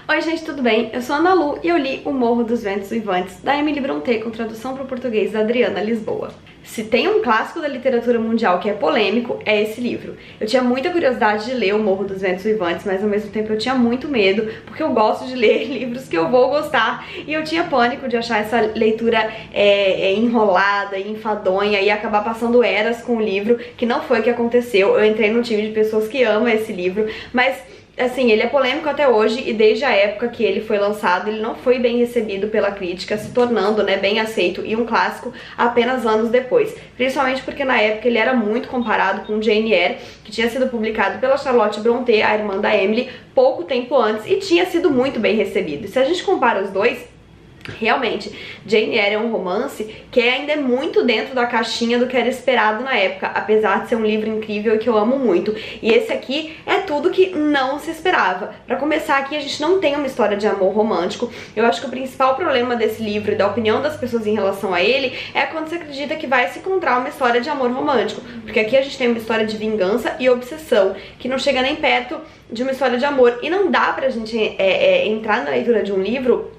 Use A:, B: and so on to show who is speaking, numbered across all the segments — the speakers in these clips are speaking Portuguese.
A: Oi gente, tudo bem? Eu sou a Ana Lu e eu li O Morro dos Ventos Uivantes, da Emily Brontë, com tradução para o português da Adriana Lisboa. Se tem um clássico da literatura mundial que é polêmico, é esse livro. Eu tinha muita curiosidade de ler O Morro dos Ventos Uivantes, mas ao mesmo tempo eu tinha muito medo, porque eu gosto de ler livros que eu vou gostar, e eu tinha pânico de achar essa leitura enrolada e enfadonha e acabar passando eras com o livro, que não foi o que aconteceu. Eu entrei no time de pessoas que amam esse livro, mas assim, ele é polêmico até hoje, e desde a época que ele foi lançado, ele não foi bem recebido pela crítica, se tornando, bem aceito e um clássico apenas anos depois. Principalmente porque na época ele era muito comparado com Jane Eyre, que tinha sido publicado pela Charlotte Brontë, a irmã da Emily, pouco tempo antes, e tinha sido muito bem recebido. E se a gente compara os dois, realmente, Jane Eyre é um romance que ainda é muito dentro da caixinha do que era esperado na época, apesar de ser um livro incrível e que eu amo muito. E esse aqui é tudo que não se esperava. Pra começar, aqui a gente não tem uma história de amor romântico. Eu acho que o principal problema desse livro e da opinião das pessoas em relação a ele é quando você acredita que vai se encontrar uma história de amor romântico. Porque aqui a gente tem uma história de vingança e obsessão, que não chega nem perto de uma história de amor. E não dá pra gente entrar na leitura de um livro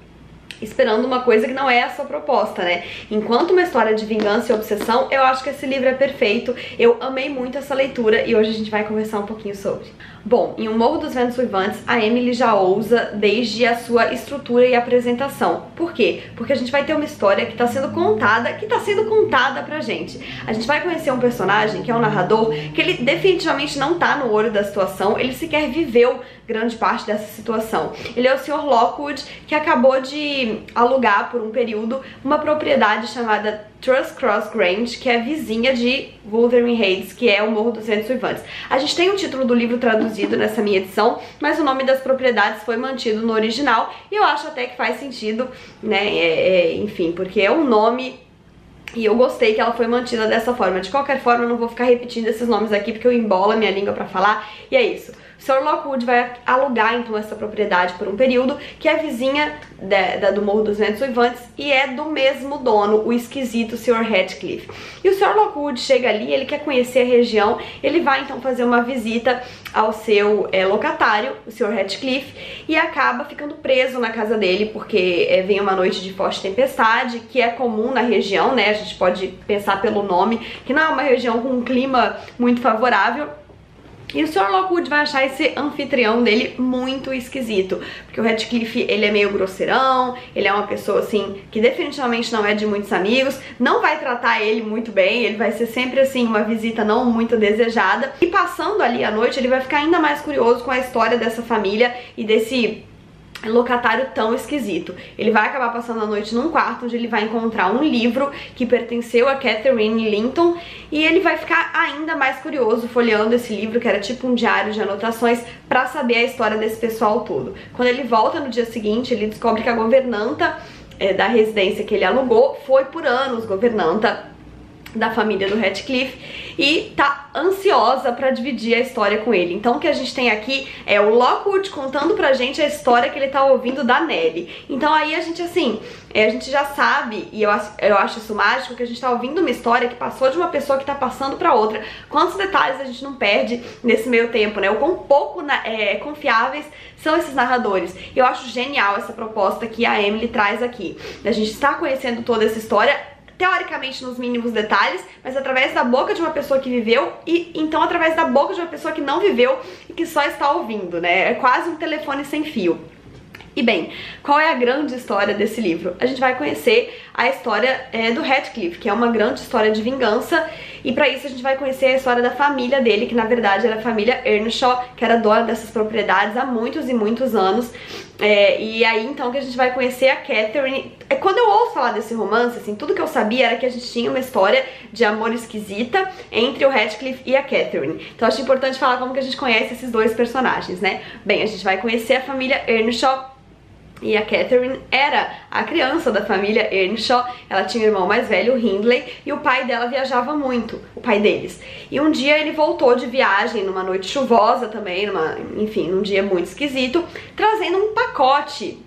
A: esperando uma coisa que não é a sua proposta, né? Enquanto uma história de vingança e obsessão, eu acho que esse livro é perfeito. Eu amei muito essa leitura e hoje a gente vai conversar um pouquinho sobre. Bom, em O Morro dos Ventos Uivantes, a Emily já ousa desde a sua estrutura e apresentação. Por quê? Porque a gente vai ter uma história que tá sendo contada pra gente. A gente vai conhecer um personagem que é um narrador, que ele definitivamente não tá no olho da situação, ele sequer viveu grande parte dessa situação. Ele é o Sr. Lockwood, que acabou de alugar por um período uma propriedade chamada Trust Cross Grange, que é vizinha de Wuthering Heights, que é o Morro dos Ventos Uivantes. A gente tem o título do livro traduzido nessa minha edição, mas o nome das propriedades foi mantido no original, e eu acho até que faz sentido, né, enfim, porque é um nome e eu gostei que ela foi mantida dessa forma. De qualquer forma, eu não vou ficar repetindo esses nomes aqui, porque eu embolo a minha língua pra falar, e é isso. O Sr. Lockwood vai alugar então essa propriedade por um período, que é vizinha do Morro dos Ventos Uivantes e é do mesmo dono, o esquisito Sr. Ratcliffe. E o Sr. Lockwood chega ali, ele quer conhecer a região, ele vai então fazer uma visita ao seu locatário, o Sr. Ratcliffe, e acaba ficando preso na casa dele, porque vem uma noite de forte tempestade, que é comum na região, né? A gente pode pensar pelo nome, que não é uma região com um clima muito favorável. E o Sr. Lockwood vai achar esse anfitrião dele muito esquisito, porque o Ratcliffe, ele é meio grosseirão, ele é uma pessoa assim que definitivamente não é de muitos amigos, não vai tratar ele muito bem, ele vai ser sempre assim uma visita não muito desejada. E passando ali a noite, ele vai ficar ainda mais curioso com a história dessa família e desse locatário tão esquisito. Ele vai acabar passando a noite num quarto onde ele vai encontrar um livro que pertenceu a Catherine Linton, e ele vai ficar ainda mais curioso folheando esse livro, que era tipo um diário de anotações, pra saber a história desse pessoal todo. Quando ele volta no dia seguinte, ele descobre que a governanta da residência que ele alugou foi por anos governanta da família do Ratcliffe e tá ansiosa pra dividir a história com ele. Então o que a gente tem aqui é o Lockwood contando pra gente a história que ele tá ouvindo da Nellie. Então aí a gente assim, a gente já sabe, e eu acho isso mágico, que a gente tá ouvindo uma história que passou de uma pessoa que tá passando pra outra. Quantos detalhes a gente não perde nesse meio tempo, né? O quão pouco confiáveis são esses narradores. Eu acho genial essa proposta que a Emily traz aqui, da gente estar conhecendo toda essa história, teoricamente nos mínimos detalhes, mas através da boca de uma pessoa que viveu e então através da boca de uma pessoa que não viveu e que só está ouvindo, né? É quase um telefone sem fio. E bem, qual é a grande história desse livro? A gente vai conhecer a história do Ratcliffe, que é uma grande história de vingança, e pra isso a gente vai conhecer a história da família dele, que na verdade era a família Earnshaw, que era dona dessas propriedades há muitos e muitos anos. E aí então que a gente vai conhecer a Catherine. Quando eu ouço falar desse romance, assim, tudo que eu sabia era que a gente tinha uma história de amor esquisita entre o Ratcliffe e a Catherine. Então acho importante falar como que a gente conhece esses dois personagens, né? Bem, a gente vai conhecer a família Earnshaw, e a Catherine era a criança da família Earnshaw. Ela tinha um irmão mais velho, o Hindley, e o pai dela viajava muito, o pai deles. E um dia ele voltou de viagem, numa noite chuvosa também, enfim, num dia muito esquisito, trazendo um pacote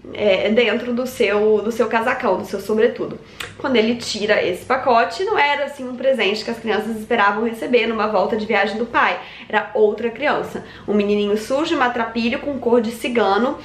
A: dentro do seu casacão, do seu sobretudo. Quando ele tira esse pacote, não era assim um presente que as crianças esperavam receber numa volta de viagem do pai. Era outra criança, um menininho sujo, maltrapilho, com cor de cigano,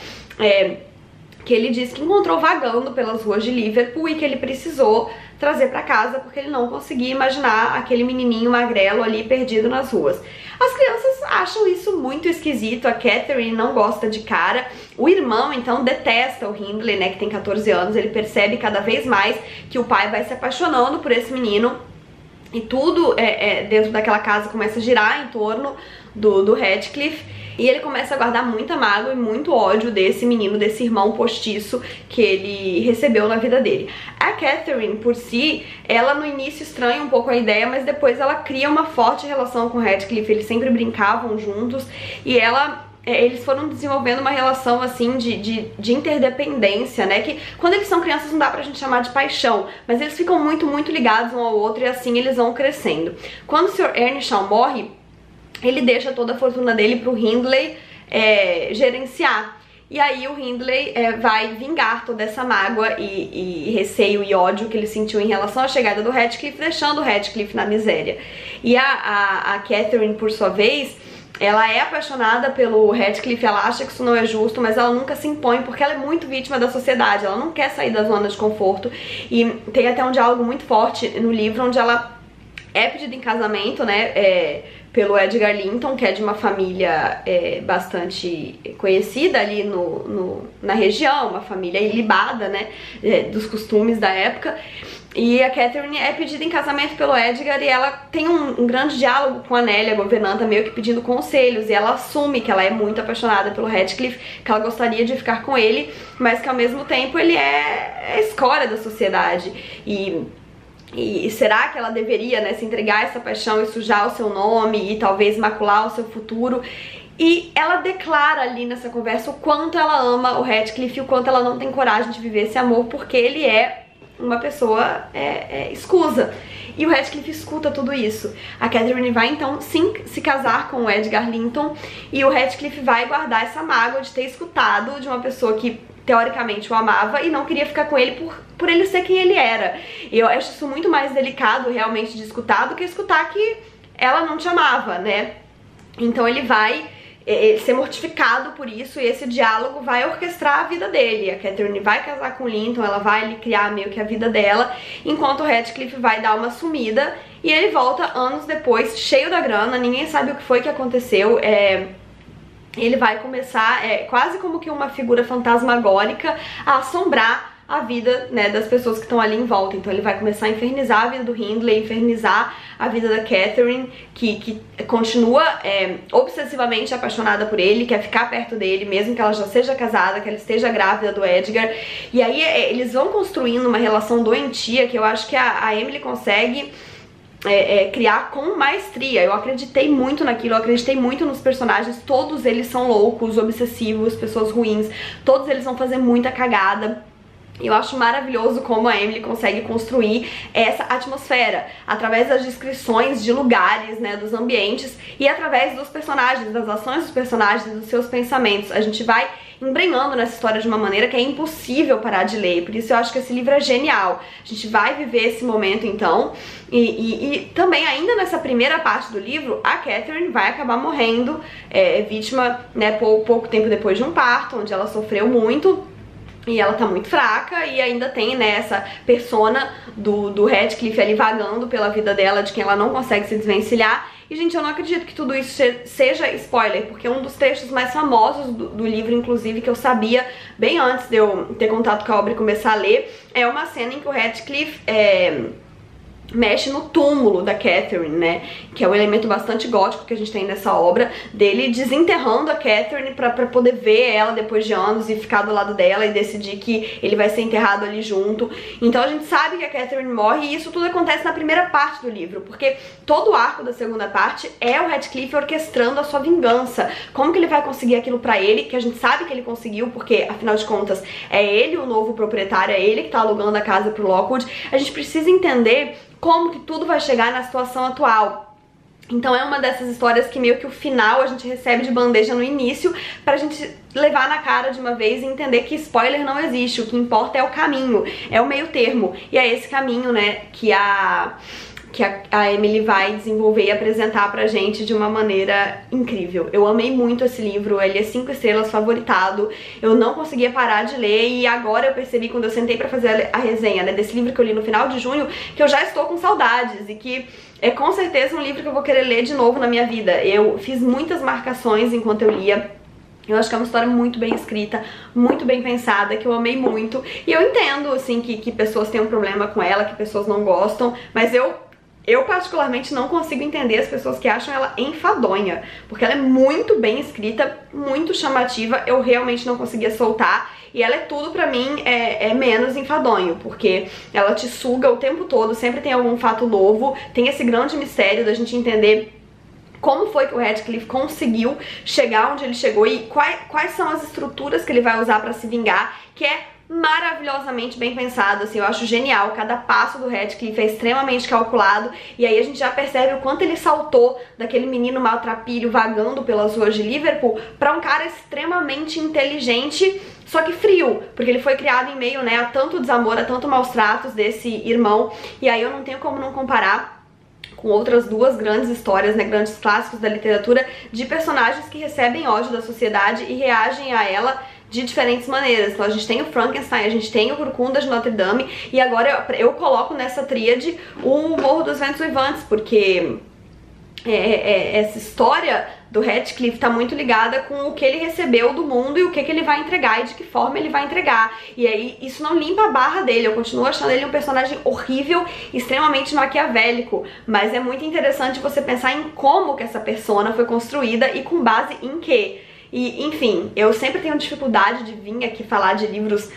A: que ele disse que encontrou vagando pelas ruas de Liverpool e que ele precisou trazer pra casa porque ele não conseguia imaginar aquele menininho magrelo ali perdido nas ruas. As crianças acham isso muito esquisito, a Catherine não gosta de cara, o irmão então detesta o Hindley, né, que tem 14 anos, ele percebe cada vez mais que o pai vai se apaixonando por esse menino e tudo dentro daquela casa começa a girar em torno do Radcliffe. E ele começa a guardar muita mágoa e muito ódio desse menino, desse irmão postiço que ele recebeu na vida dele. A Catherine, por si, ela no início estranha um pouco a ideia, mas depois ela cria uma forte relação com o Radcliffe, eles sempre brincavam juntos e eles foram desenvolvendo uma relação assim de interdependência, né, que quando eles são crianças não dá pra gente chamar de paixão, mas eles ficam muito ligados um ao outro e assim eles vão crescendo. Quando o Sr. Earnshaw morre, ele deixa toda a fortuna dele pro Hindley gerenciar. E aí o Hindley vai vingar toda essa mágoa e receio e ódio que ele sentiu em relação à chegada do Radcliffe, deixando o Radcliffe na miséria. E a Catherine, por sua vez, ela é apaixonada pelo Radcliffe, ela acha que isso não é justo, mas ela nunca se impõe porque ela é muito vítima da sociedade, ela não quer sair da zona de conforto. E tem até um diálogo muito forte no livro onde ela é pedida em casamento, né, pelo Edgar Linton, que é de uma família bastante conhecida ali na região, uma família ilibada, né, dos costumes da época. E a Catherine é pedida em casamento pelo Edgar e ela tem um grande diálogo com a Nellie, a governanta, meio que pedindo conselhos, e ela assume que ela é muito apaixonada pelo Radcliffe, que ela gostaria de ficar com ele, mas que ao mesmo tempo ele é a escória da sociedade. E será que ela deveria, né, se entregar a essa paixão e sujar o seu nome e talvez macular o seu futuro? E ela declara ali nessa conversa o quanto ela ama o Radcliffe e o quanto ela não tem coragem de viver esse amor, porque ele é uma pessoa escusa. E o Radcliffe escuta tudo isso. A Catherine vai então sim se casar com o Edgar Linton e o Radcliffe vai guardar essa mágoa de ter escutado de uma pessoa que teoricamente o amava e não queria ficar com ele por ele ser quem ele era. E eu acho isso muito mais delicado realmente de escutar do que escutar que ela não te amava, né? Então ele vai ser mortificado por isso e esse diálogo vai orquestrar a vida dele. A Catherine vai casar com o Linton, ela vai ali criar meio que a vida dela, enquanto o Radcliffe vai dar uma sumida e ele volta anos depois, cheio da grana, ninguém sabe o que foi que aconteceu. Ele vai começar, quase como que uma figura fantasmagórica, a assombrar a vida, né, das pessoas que estão ali em volta. Então ele vai começar a infernizar a vida do Hindley, infernizar a vida da Catherine, que continua obsessivamente apaixonada por ele, quer ficar perto dele, mesmo que ela já seja casada, que ela esteja grávida do Edgar. E aí eles vão construindo uma relação doentia que eu acho que a Emily consegue criar com maestria. Eu acreditei muito naquilo, eu acreditei muito nos personagens, todos eles são loucos, obsessivos, pessoas ruins, todos eles vão fazer muita cagada. Eu acho maravilhoso como a Emily consegue construir essa atmosfera através das descrições de lugares, né, dos ambientes e através dos personagens, das ações dos personagens, dos seus pensamentos. A gente vai embrenhando nessa história de uma maneira que é impossível parar de ler, por isso eu acho que esse livro é genial. A gente vai viver esse momento então e também ainda nessa primeira parte do livro a Catherine vai acabar morrendo, vítima, né, pouco tempo depois de um parto, onde ela sofreu muito. E ela tá muito fraca e ainda tem, né, essa persona do Radcliffe ali vagando pela vida dela, de quem ela não consegue se desvencilhar. E, gente, eu não acredito que tudo isso seja spoiler, porque um dos trechos mais famosos do livro, inclusive, que eu sabia bem antes de eu ter contato com a obra e começar a ler, é uma cena em que o Radcliffe mexe no túmulo da Catherine, né, que é um elemento bastante gótico que a gente tem nessa obra, dele desenterrando a Catherine pra poder ver ela depois de anos e ficar do lado dela e decidir que ele vai ser enterrado ali junto. Então a gente sabe que a Catherine morre e isso tudo acontece na primeira parte do livro, porque todo o arco da segunda parte é o Radcliffe orquestrando a sua vingança. Como que ele vai conseguir aquilo pra ele, que a gente sabe que ele conseguiu, porque afinal de contas é ele o novo proprietário, é ele que tá alugando a casa pro Lockwood. A gente precisa entender como que tudo vai chegar na situação atual. Então é uma dessas histórias que meio que o final a gente recebe de bandeja no início pra gente levar na cara de uma vez e entender que spoiler não existe, o que importa é o caminho, é o meio termo. E é esse caminho, né, que a que a Emily vai desenvolver e apresentar pra gente de uma maneira incrível. Eu amei muito esse livro, ele é 5 estrelas, favoritado, eu não conseguia parar de ler e agora eu percebi quando eu sentei pra fazer a resenha, né, desse livro que eu li no final de junho, que eu já estou com saudades e que é com certeza um livro que eu vou querer ler de novo na minha vida. Eu fiz muitas marcações enquanto eu lia. Eu acho que é uma história muito bem escrita, muito bem pensada, que eu amei muito. E eu entendo, assim, que pessoas têm um problema com ela, que pessoas não gostam, mas eu particularmente não consigo entender as pessoas que acham ela enfadonha, porque ela é muito bem escrita, muito chamativa, eu realmente não conseguia soltar, e ela é tudo pra mim, é menos enfadonho, porque ela te suga o tempo todo, sempre tem algum fato novo, tem esse grande mistério da gente entender como foi que o Radcliffe conseguiu chegar onde ele chegou e quais são as estruturas que ele vai usar pra se vingar, que é maravilhosamente bem pensado, assim, eu acho genial, cada passo do Radcliffe é extremamente calculado, e aí a gente já percebe o quanto ele saltou daquele menino maltrapilho vagando pelas ruas de Liverpool pra um cara extremamente inteligente, só que frio, porque ele foi criado em meio, né, a tanto desamor, a tanto maus tratos desse irmão, e aí eu não tenho como não comparar com outras duas grandes histórias, né, grandes clássicos da literatura, de personagens que recebem ódio da sociedade e reagem a ela de diferentes maneiras. Então a gente tem o Frankenstein, a gente tem o Corcunda de Notre Dame, e agora eu coloco nessa tríade o Morro dos Ventos Uivantes, porque essa história do Radcliffe tá muito ligada com o que ele recebeu do mundo e o que ele vai entregar e de que forma ele vai entregar. E aí isso não limpa a barra dele, eu continuo achando ele um personagem horrível, extremamente maquiavélico, mas é muito interessante você pensar em como que essa persona foi construída e com base em quê. E, enfim, eu sempre tenho dificuldade de vir aqui falar de livros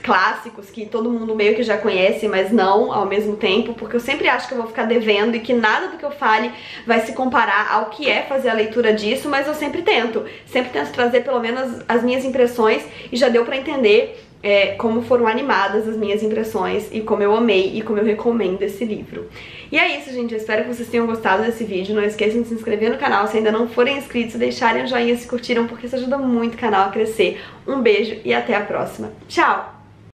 A: clássicos que todo mundo meio que já conhece, mas não ao mesmo tempo, porque eu sempre acho que eu vou ficar devendo e que nada do que eu fale vai se comparar ao que é fazer a leitura disso, mas eu sempre tento trazer pelo menos as minhas impressões, e já deu pra entender como foram animadas as minhas impressões e como eu amei e como eu recomendo esse livro. E é isso, gente, eu espero que vocês tenham gostado desse vídeo. Não esqueçam de se inscrever no canal se ainda não forem inscritos, deixarem o joinha se curtiram, porque isso ajuda muito o canal a crescer. Um beijo e até a próxima. Tchau!